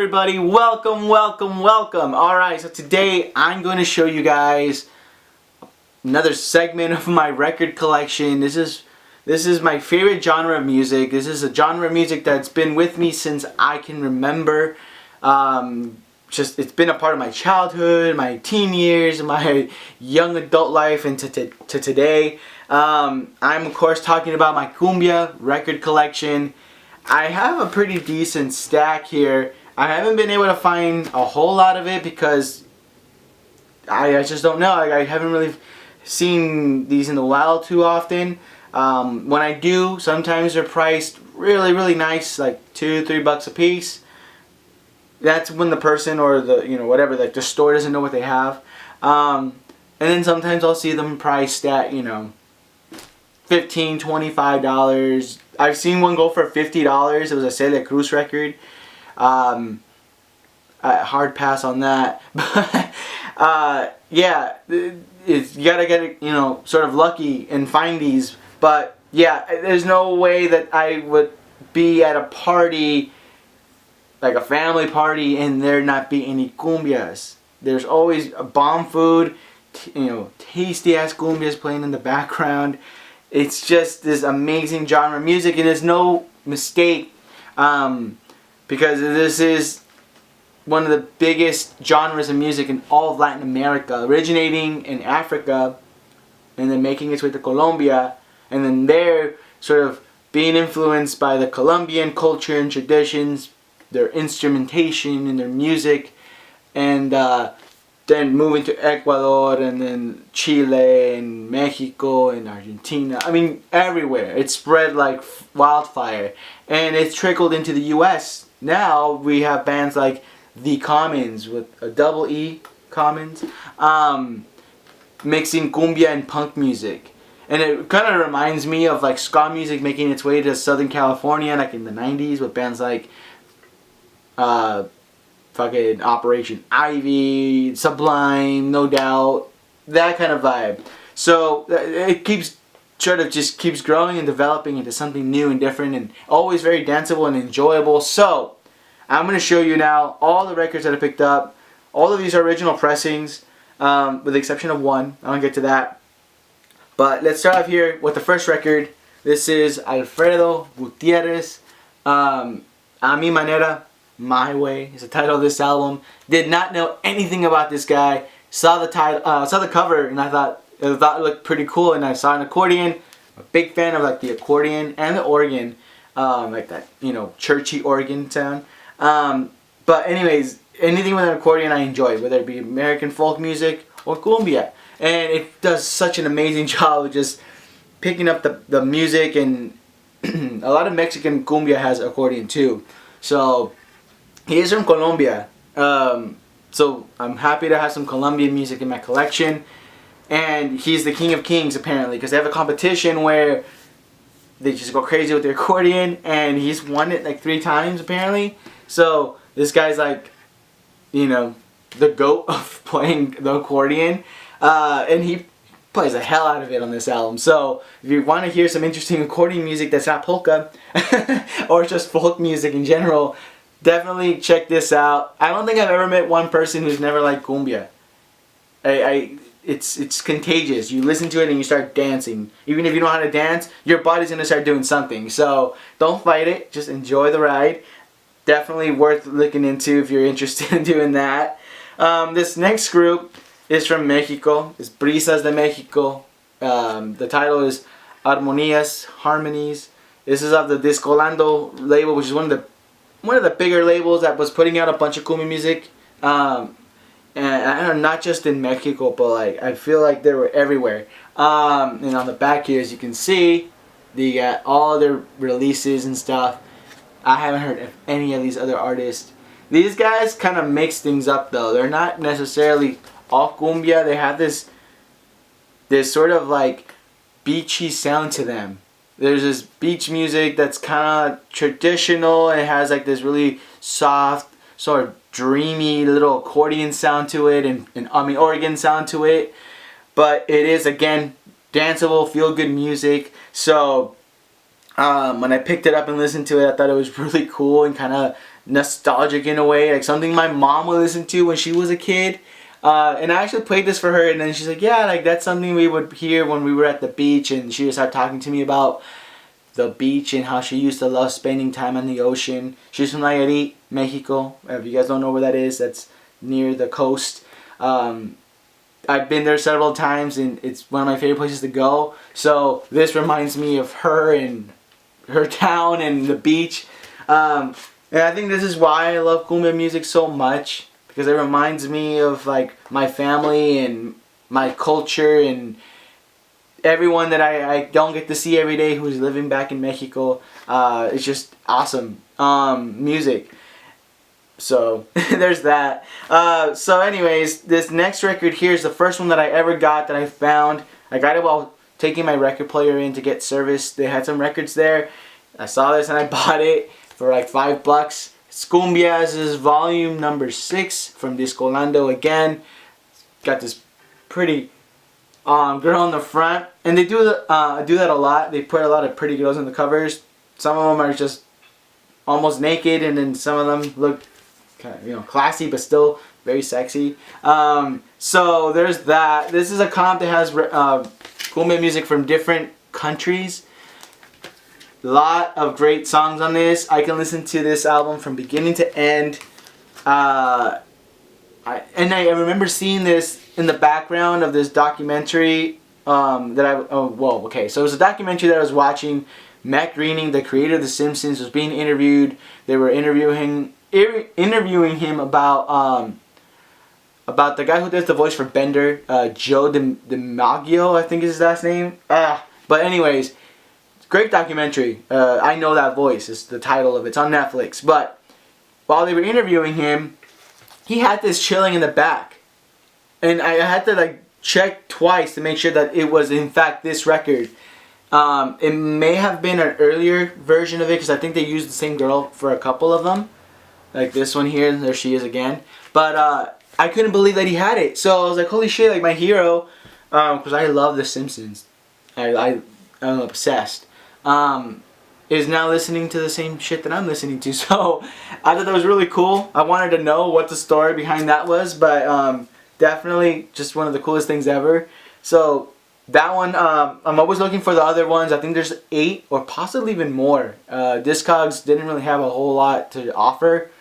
everybody, welcome. Alright, so today I'm going to show you guys another segment of my record collection. This is my favorite genre of music. This is a genre of music that's been with me since I can remember. It's been a part of my childhood, my teen years, my young adult life, and to today. I'm of course talking about my Cumbia record collection. I have a pretty decent stack here. I haven't been able to find a whole lot of it because I just don't know. I haven't really seen these in the wild too often. When I do, sometimes they're priced really nice, like $2-3 a piece. That's when the person or the whatever, like the store, doesn't know what they have. And then sometimes I'll see them priced at $15-$25. I've seen one go for $50. It was a Celia Cruz record. Hard pass on that. But yeah, you gotta get it, sort of lucky and find these. But yeah, there's no way that I would be at a party, like a family party, and there not be any cumbias. There's always a bomb food, tasty ass cumbias playing in the background. It's just this amazing genre of music, and there's no mistake, because this is one of the biggest genres of music in all of Latin America, originating in Africa and then making its way to Colombia, and then there sort of being influenced by the Colombian culture and traditions, their instrumentation and their music, and then moving to Ecuador, and then Chile and Mexico and Argentina. I mean, everywhere. It spread like wildfire, and it's trickled into the US. Now we have bands like The Commons, with a double E, Commons, mixing cumbia and punk music. And it kind of reminds me of like ska music making its way to Southern California, like in the 90s, with bands like fucking Operation Ivy, Sublime, No Doubt, that kind of vibe. So it just keeps growing and developing into something new and different, and always very danceable and enjoyable. So I'm going to show you now all the records that I picked up. All of these are original pressings, with the exception of one. I don't get to that. But let's start off here with the first record. This is Alfredo Theaters, A Mi Manera, My Way is the title of this album. Did not know anything about this guy. Saw the title, saw the cover, and I thought it looked pretty cool. And I saw an accordion. I'm a big fan of like the accordion and the organ, like that churchy organ sound. But anyways, anything with an accordion I enjoy, whether it be American folk music or cumbia. And it does such an amazing job of just picking up the music, and a lot of Mexican cumbia has accordion too. So he is from Colombia, so I'm happy to have some Colombian music in my collection. And he's the king of kings apparently, because they have a competition where they just go crazy with the accordion, and he's won it like 3 times apparently. So this guy's like, the GOAT of playing the accordion, and he plays the hell out of it on this album. So if you want to hear some interesting accordion music that's not polka or just folk music in general, definitely check this out. I don't think I've ever met one person who's never liked cumbia. It's contagious. You listen to it and you start dancing. Even if you know how to dance, your body's gonna start doing something. So don't fight it. Just enjoy the ride. Definitely worth looking into if you're interested in doing that. This next group is from Mexico. It's Briefas de Mexico. The title is Harmonies. This is of the Discolando label, which is one of the bigger labels that was putting out a bunch of cumbia music, and I don't know, not just in Mexico, but like I feel like they were everywhere. And on the back here, as you can see, they got all their releases and stuff. I haven't heard of any of these other artists. These guys kind of mix things up though. They're not necessarily all cumbia. They have this sort of like beachy sound to them. There's this beach music that's kind of traditional, and it has like this really soft, sort of dreamy little accordion sound to it, and organ sound to it. But it is, again, danceable, feel-good music. So when I picked it up and listened to it, I thought it was really cool and kind of nostalgic in a way, like something my mom would listen to when she was a kid. And I actually played this for her, and then she's like, yeah, like that's something we would hear when we were at the beach, and she just started talking to me about the beach and how she used to love spending time on the ocean. She's from Nayarit, Mexico. If you guys don't know where that is, that's near the coast. I've been there several times, and it's one of my favorite places to go. So this reminds me of her and her town and the beach. And I think this is why I love cumbia music so much, because it reminds me of like my family and my culture and everyone that I don't get to see every day who's living back in Mexico. It's just awesome music. So there's that. So anyways, this next record here is the first one that I ever got that I found. I got it while taking my record player in to get serviced. They had some records there. I saw this and I bought it for like $5. It's Cumbia. This is volume number 6 from Discolando again. Got this pretty girl on the front, and they do that a lot. They put a lot of pretty girls on the covers. Some of them are just almost naked, and then some of them look kind of, you know, classy but still very sexy. So there's that. This is a comp that has cumbia music from different countries. A lot of great songs on this. I can listen to this album from beginning to end. I remember seeing this in the background of this documentary so it was a documentary that I was watching. Matt Groening, the creator of The Simpsons, was being interviewed. They were interviewing him about the guy who does the voice for Bender, Joe DiMaggio, I think is his last name. But anyways, great documentary. I Know That Voice is the title of it. It's on Netflix. But while they were interviewing him, he had this chilling in the back, and I had to like check twice to make sure that it was in fact this record. It may have been an earlier version of it, because I think they used the same girl for a couple of them, like this one here. There she is again. But I couldn't believe that he had it, so I was like, holy shit, like my hero, because I love The Simpsons. I'm obsessed. Is now listening to the same shit that I'm listening to. So I thought that was really cool. I wanted to know what the story behind that was, but definitely just one of the coolest things ever. So that one, I'm always looking for the other ones. I think there's 8 or possibly even more. Discogs didn't really have a whole lot to offer.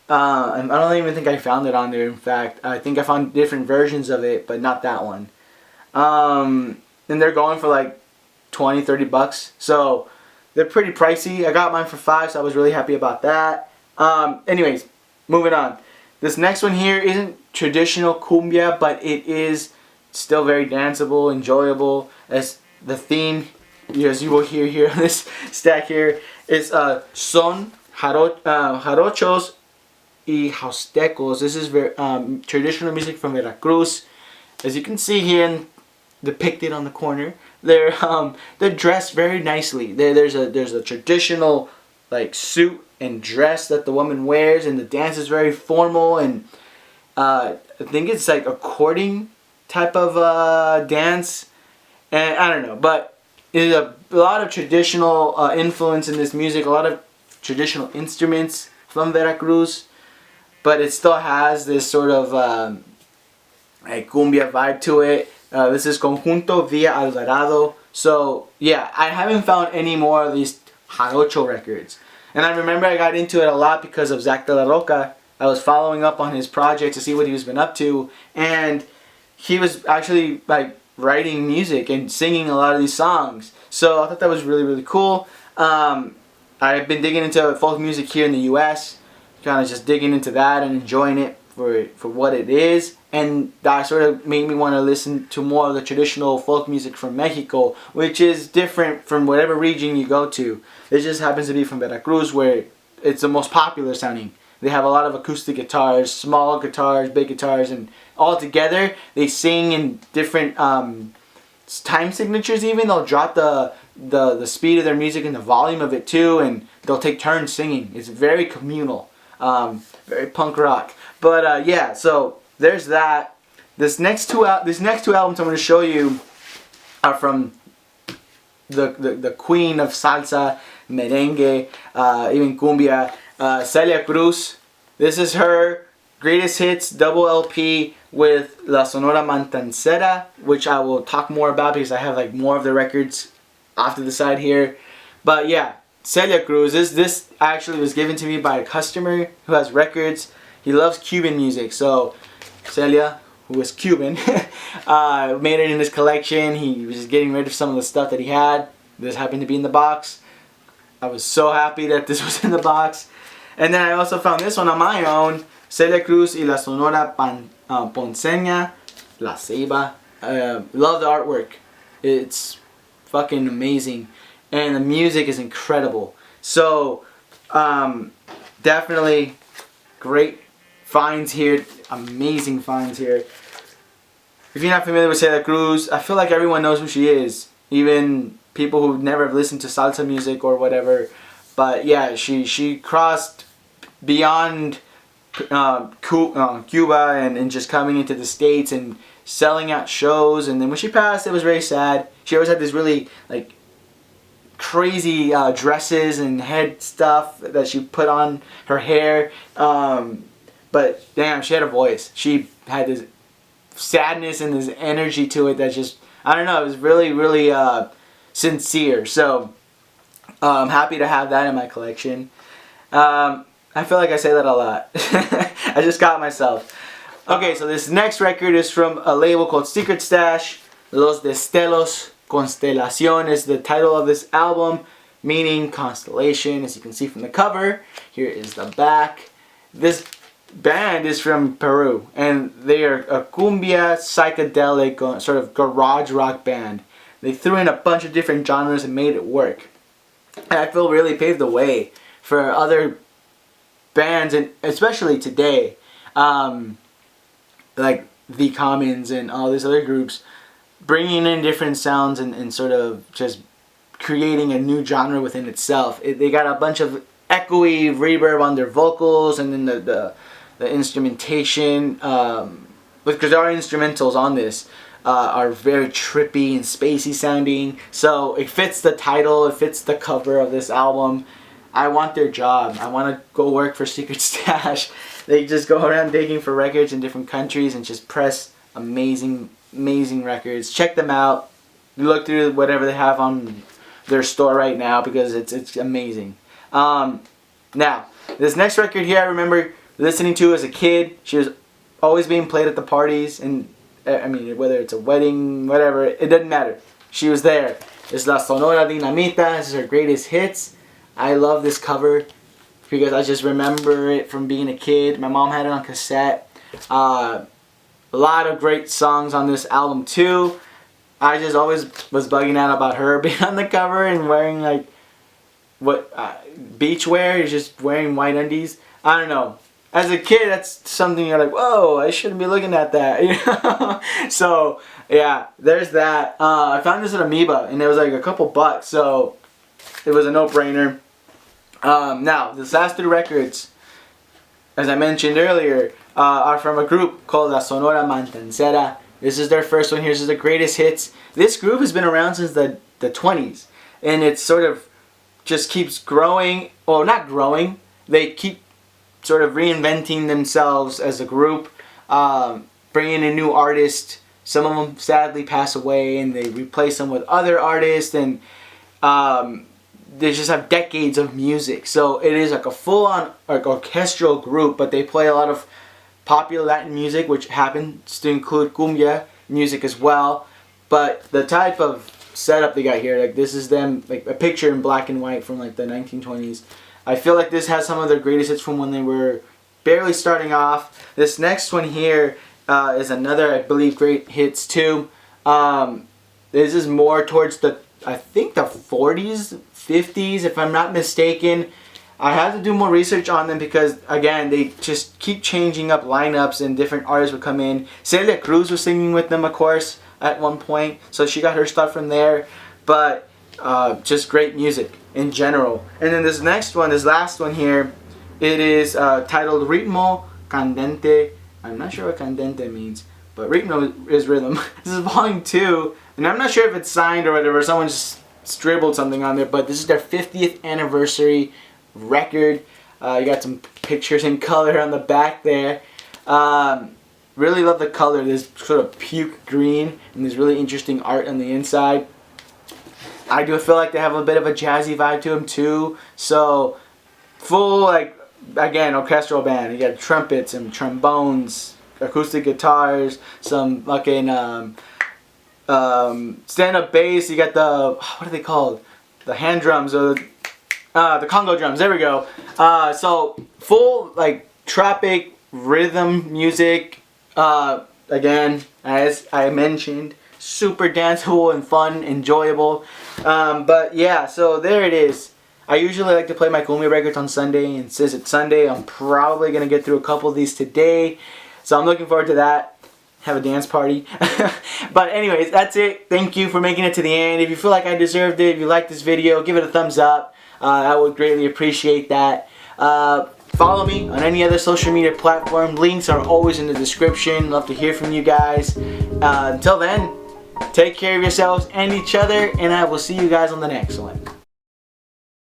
I don't even think I found it on there, in fact. I think I found different versions of it, but not that one. And they're going for like $20-$30. So they're pretty pricey. I got mine for $5, so I was really happy about that. Anyways, moving on. This next one here isn't traditional cumbia, but it is still very danceable, enjoyable. As the theme, as you will hear here on this stack here, is son jarochos y jaustecos. This is very traditional music from Veracruz. As you can see here and depicted on the corner, they're dressed very nicely. There's a traditional like suit and dress that the woman wears, and the dance is very formal, and I think it's like a courting type of dance, and I don't know, but there's a lot of traditional influence in this music, a lot of traditional instruments from Veracruz, but it still has this sort of like cumbia vibe to it. This is Conjunto Villa Alvarado. So yeah, I haven't found any more of these jarocho records. And I remember I got into it a lot because of Zach de la Roca. I was following up on his project to see what he was been up to, and he was actually like writing music and singing a lot of these songs. So I thought that was really, really cool. I've been digging into folk music here in the US, kind of just digging into that and enjoying it for what it is, and that sort of made me want to listen to more of the traditional folk music from Mexico, which is different from whatever region you go to. It just happens to be from Veracruz, where it's the most popular sounding. They have a lot of acoustic guitars, small guitars, big guitars, and all together they sing in different time signatures. Even they'll drop the speed of their music and the volume of it too, and they'll take turns singing. It's very communal, very punk rock. But yeah, so there's that. These next two albums I'm going to show you are from the queen of salsa, merengue, even cumbia. Celia Cruz. This is her greatest hits double LP with La Sonora Matancera, which I will talk more about because I have like more of the records off to the side here. But yeah, Celia Cruz. This actually was given to me by a customer who has records. He loves Cuban music, so Celia, who was Cuban, made it in his collection. He was just getting rid of some of the stuff that he had. This happened to be in the box. I was so happy that this was in the box. And then I also found this one on my own, Celia Cruz y la Sonora Ponceña, La Ceiba. Love the artwork. It's fucking amazing. And the music is incredible. So, definitely great finds here. Amazing finds here. If you're not familiar with Celia Cruz, I feel like everyone knows who she is. Even people who never have listened to salsa music or whatever. But yeah, she crossed beyond Cuba and just coming into the States and selling out shows. And then when she passed, it was very sad. She always had this really like crazy dresses and head stuff that she put on her hair. But damn, she had a voice. She had this sadness and this energy to it that just, I don't know, it was really, really sincere. So I'm happy to have that in my collection. I feel like I say that a lot. I just got myself. Okay, so this next record is from a label called Secret Stash. Los Destellos Constellation is the title of this album, meaning constellation, as you can see from the cover. Here is the back. This band is from Peru, and they are a cumbia psychedelic sort of garage rock band. They threw in a bunch of different genres and made it work. And I feel really paved the way for other bands, and especially today, like The Commons and all these other groups, bringing in different sounds and sort of just creating a new genre within itself. They got a bunch of echoey reverb on their vocals, and then the instrumentation, because there are instrumentals on this, are very trippy and spacey sounding. So it fits the title, it fits the cover of this album. I want their job. I want to go work for Secret Stash. They just go around digging for records in different countries and just press amazing, amazing records. Check them out. Look through whatever they have on their store right now because it's amazing. Now, this next record here I remember listening to as a kid. She was always being played at the parties, and I mean, whether it's a wedding, whatever, it doesn't matter. She was there. It's La Sonora Dinamita. This is her greatest hits. I love this cover because I just remember it from being a kid. My mom had it on cassette. A lot of great songs on this album too. I just always was bugging out about her being on the cover and wearing like beach wear. You're just wearing white undies. I don't know. As a kid, that's something you're like, whoa, I shouldn't be looking at that, you know? So yeah, there's that. I found this at Amoeba and it was like a couple bucks, so it was a no-brainer. Now, the last three records, as I mentioned earlier, are from a group called La Sonora Matancera. This is their first one here. This is the greatest hits. This group has been around since the 20s. And it sort of just keeps growing. Well, not growing. They keep sort of reinventing themselves as a group. Bringing in new artists. Some of them sadly pass away and they replace them with other artists. And they just have decades of music. So it is like a full-on like orchestral group, but they play a lot of popular Latin music, which happens to include cumbia music as well. But the type of setup they got here, like this is them, like a picture in black and white from like the 1920s. I feel like this has some of their greatest hits from when they were barely starting off. This next one here is another, I believe, great hits too. This is more towards the, I think the 40s, 50s, if I'm not mistaken. I had to do more research on them because, again, they just keep changing up lineups and different artists would come in. Celia Cruz was singing with them, of course, at one point. So she got her stuff from there. But just great music in general. And then this next one, this last one here, it is titled Ritmo Candente. I'm not sure what candente means, but ritmo is rhythm. This is volume 2, and I'm not sure if it's signed or whatever. Someone just scribbled something on there, but this is their 50th anniversary record. You got some pictures in color on the back there. Really love the color. This sort of puke green, and there's really interesting art on the inside. I do feel like they have a bit of a jazzy vibe to them too. So full, like, again, orchestral band. You got trumpets and trombones, acoustic guitars, some fucking stand-up bass. You got the, what are they called? The hand drums, or the Congo drums. There we go. So full, like, tropic rhythm music. Again, as I mentioned, super danceable and fun, enjoyable. But yeah, so there it is. I usually like to play my cumbia records on Sunday, and since it's Sunday, I'm probably going to get through a couple of these today. So I'm looking forward to that. Have a dance party. But anyways, that's it. Thank you for making it to the end. If you feel like I deserved it, if you like this video, give it a thumbs up. I would greatly appreciate that. Follow me on any other social media platform. Links are always in the description. Love to hear from you guys. Until then, take care of yourselves and each other, and I will see you guys on the next one.